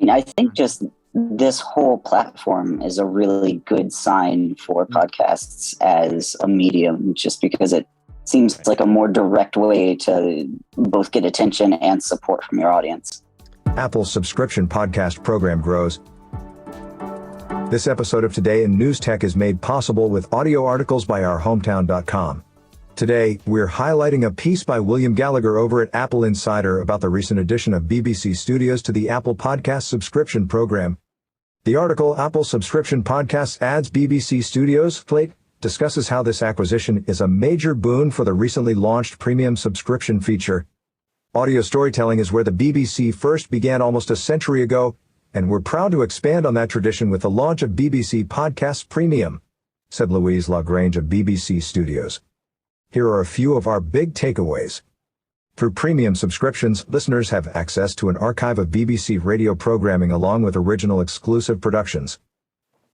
I think just this whole platform is a really good sign for podcasts as a medium, just because it seems like a more direct way to both get attention and support from your audience. Apple's subscription podcast program grows. This episode of Today in News Tech is made possible with audio articles by ourhometown.com. Today, we're highlighting a piece by William Gallagher over at Apple Insider about the recent addition of BBC Studios to the Apple Podcast subscription program. The article, Apple Subscription Podcasts Adds BBC Studios, Slate, discusses how this acquisition is a major boon for the recently launched premium subscription feature. Audio storytelling is where the BBC first began almost a century ago, and we're proud to expand on that tradition with the launch of BBC Podcasts Premium, said Louise Lagrange of BBC Studios. Here are a few of our big takeaways. Through premium subscriptions, listeners have access to an archive of BBC radio programming along with original exclusive productions.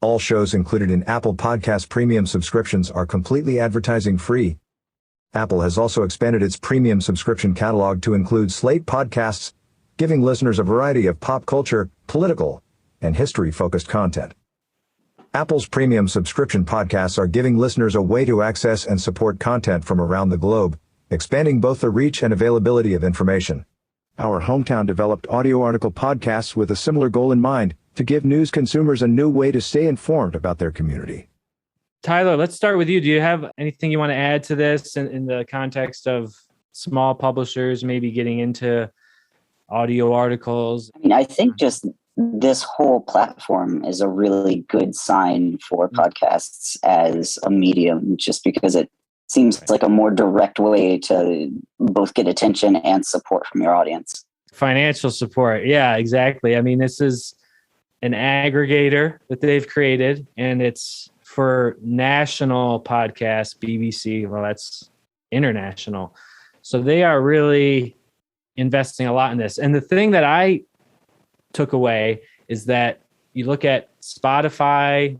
All shows included in Apple Podcast Premium subscriptions are completely advertising-free. Apple has also expanded its premium subscription catalog to include Slate podcasts, giving listeners a variety of pop culture, political, and history-focused content. Apple's premium subscription podcasts are giving listeners a way to access and support content from around the globe, expanding both the reach and availability of information. Our Hometown developed audio article podcasts with a similar goal in mind, to give news consumers a new way to stay informed about their community. Tyler, let's start with you. Do you have anything you want to add to this in the context of small publishers maybe getting into audio articles? I think just this whole platform is a really good sign for podcasts as a medium, just because it seems like a more direct way to both get attention and support from your audience. Financial support. Yeah, exactly. This is an aggregator that they've created, and it's for national podcasts, BBC. Well, that's international. So they are really investing a lot in this. And the thing that I took away is that you look at Spotify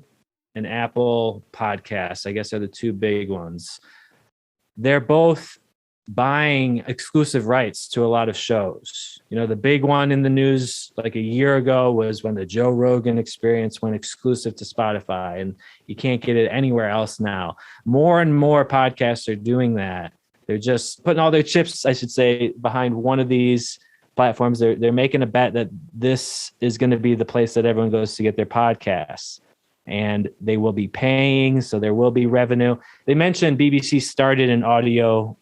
and Apple Podcasts, I guess are the two big ones. They're both buying exclusive rights to a lot of shows. The big one in the news like a year ago was when the Joe Rogan Experience went exclusive to Spotify, and you can't get it anywhere else now. More and more podcasts are doing that. They're just putting all their chips, I should say, behind one of these platforms. They're making a bet that this is going to be the place that everyone goes to get their podcasts, and they will be paying, so there will be revenue. They mentioned BBC started in audio,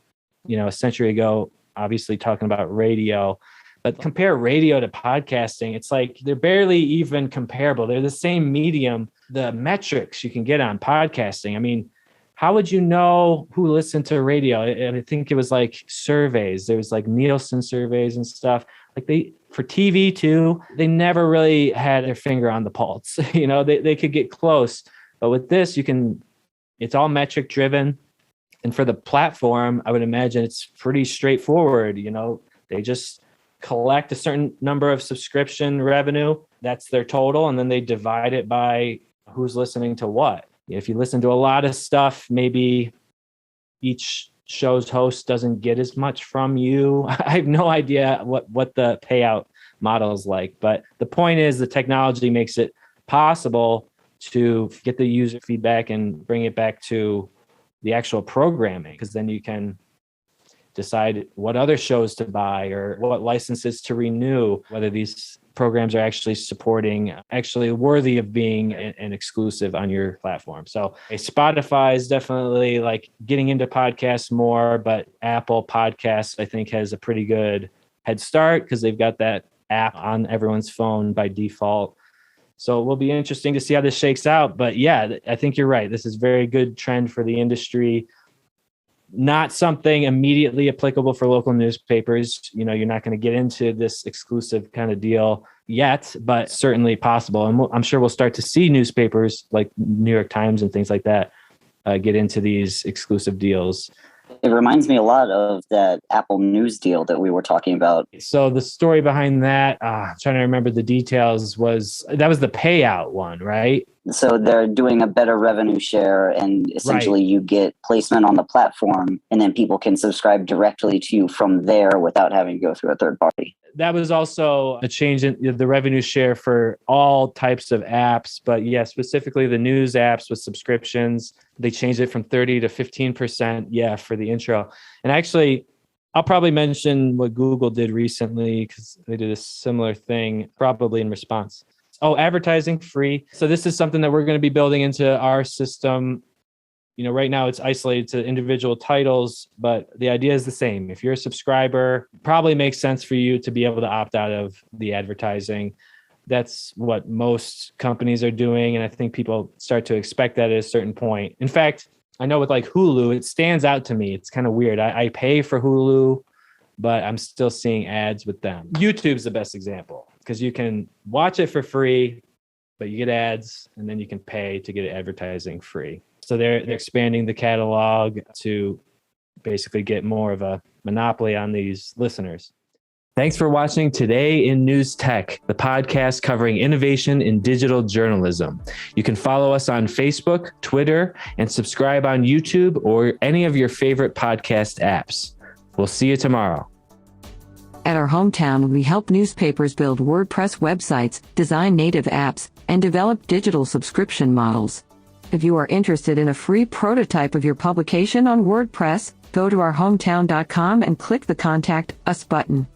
a century ago, obviously talking about radio, but compare radio to podcasting. It's like they're barely even comparable. They're the same medium. The metrics you can get on podcasting. How would you know who listened to radio? I think it was like surveys. There was like Nielsen surveys and stuff. For TV too, they never really had their finger on the pulse. They could get close, but with this, it's all metric driven. And for the platform, I would imagine it's pretty straightforward. They just collect a certain number of subscription revenue. That's their total. And then they divide it by who's listening to what. If you listen to a lot of stuff, maybe each show's host doesn't get as much from you. I have no idea what the payout model is like. But the point is the technology makes it possible to get the user feedback and bring it back to the actual programming, because then you can decide what other shows to buy or what licenses to renew, whether these programs are actually worthy of being an exclusive on your platform. So Spotify is definitely getting into podcasts more, but Apple Podcasts, I think, has a pretty good head start because they've got that app on everyone's phone by default. So it will be interesting to see how this shakes out. But yeah, I think you're right. This is a very good trend for the industry. Not something immediately applicable for local newspapers. You're not going to get into this exclusive kind of deal yet, but certainly possible. And I'm sure we'll start to see newspapers like New York Times and things like that get into these exclusive deals. It reminds me a lot of that Apple News deal that we were talking about. So the story behind that, I'm trying to remember the details, that was the payout one, right? So they're doing a better revenue share, and essentially you get placement on the platform, and then people can subscribe directly to you from there without having to go through a third party. that was also a change in the revenue share for all types of apps. But yeah, specifically the news apps with subscriptions, they changed it from 30 to 15%. Yeah, for the intro. And actually, I'll probably mention what Google did recently because they did a similar thing, probably in response. Oh, advertising free. So this is something that we're going to be building into our system. You know, right now it's isolated to individual titles, but the idea is the same. If you're a subscriber, it probably makes sense for you to be able to opt out of the advertising. That's what most companies are doing. And I think people start to expect that at a certain point. In fact, I know with like Hulu, it stands out to me. It's kind of weird. I pay for Hulu, but I'm still seeing ads with them. YouTube's the best example because you can watch it for free, but you get ads and then you can pay to get advertising free. So they're expanding the catalog to basically get more of a monopoly on these listeners. Thanks for watching Today in News Tech, the podcast covering innovation in digital journalism. You can follow us on Facebook, Twitter, and subscribe on YouTube or any of your favorite podcast apps. We'll see you tomorrow. At our hometown, we help newspapers build WordPress websites, design native apps, and develop digital subscription models. If you are interested in a free prototype of your publication on WordPress, go to ourhometown.com and click the Contact Us button.